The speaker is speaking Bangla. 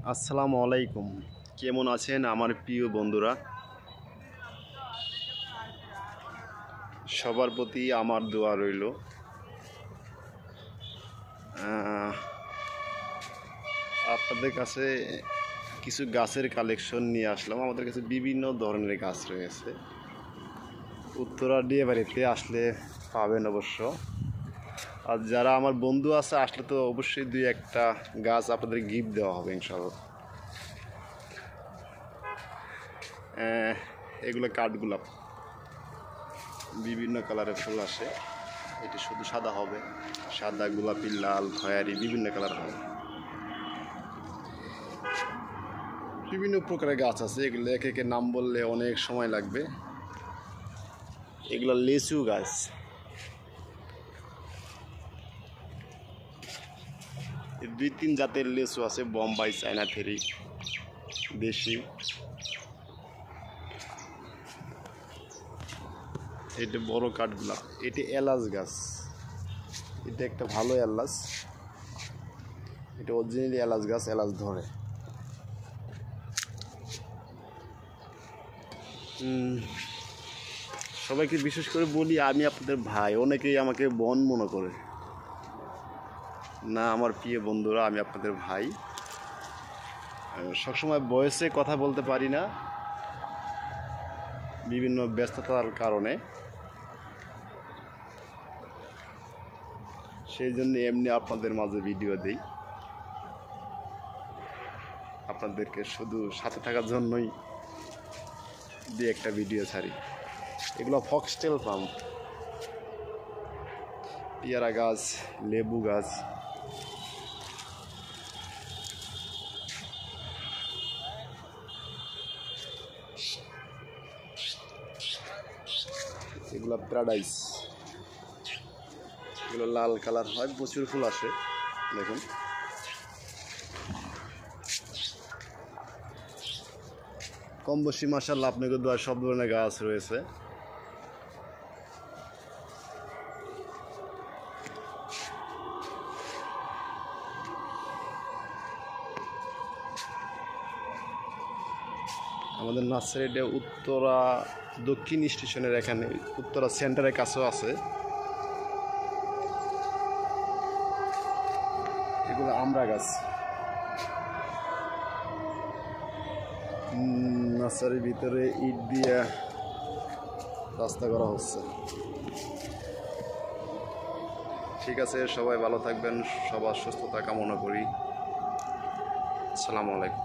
আসসালামু আলাইকুম। কেমন আছেন আমার প্রিয় বন্ধুরা? সবার প্রতি আমার দোয়া রইল। আপনাদের কাছে কিছু গাছের কালেকশন নিয়ে আসলাম। আমাদের কাছে বিভিন্ন ধরনের গাছ রয়েছে। উত্তরা ডিয়ে বাড়িতে আসলে পাবেন অবশ্য। আর যারা আমার বন্ধু আছে আসলে তো অবশ্যই দুই একটা গাছ আপনাদের গিফট দেওয়া হবে ইনশাআল্লাহ। এগুলো কাঠগোলাপ, বিভিন্ন কালারের ফুল আসে। এটি শুধু সাদা হবে, সাদা, গোলাপি, লাল, খয়েরি, বিভিন্ন কালার হবে। বিভিন্ন প্রকারের গাছ আছে, এগুলো এক একের নাম বললে অনেক সময় লাগবে। এগুলো লিচু গাছ। দুই তিন জাতের লিচু আছে, বোম্বাই, চায়না থেরি, দেশি। এটা বড় কাঠগোলাপ। এটি এলাচ গাছ। এটা একটা ভালো এলাচ। এটা অরিজিনালি এলাচ গাছ, এলাচ ধরে। সবাইকে বিশেষ করে বলি, আমি আপনাদের ভাই। অনেকেই আমাকে বোন মনে করে না। আমার প্রিয় বন্ধুরা, আমি আপনাদের ভাই। সবসময় বয়সে কথা বলতে পারি না, বিভিন্ন ব্যস্ততার কারণে। সেই জন্য এমনি আপনাদের মাঝে ভিডিও দেই, আপনাদেরকে শুধু সাথে থাকার জন্যই দিয়ে একটা ভিডিও ছাড়ি। এগুলো ফক্সটেল পাম, পেয়ারা গাছ, লেবু গাছ। এগুলো প্যারাডাইস। এগুলো লাল কালার হয়, প্রচুর ফুল আসে। দেখুন, কম বেশি মাশাআল্লাহ আপনাকে দোয়া সব ধরনের গাছ রয়েছে। আমাদের নার্সারিটা উত্তরা দক্ষিণ স্টেশনের এখানে, উত্তরা সেন্টারের কাছেও আছে। এগুলো আমড়া গাছ। নার্সারির ভিতরে ইট দিয়ে রাস্তা করা হচ্ছে। ঠিক আছে, সবাই ভালো থাকবেন, সবার সুস্থতা কামনা করি। আসসালামু আলাইকুম।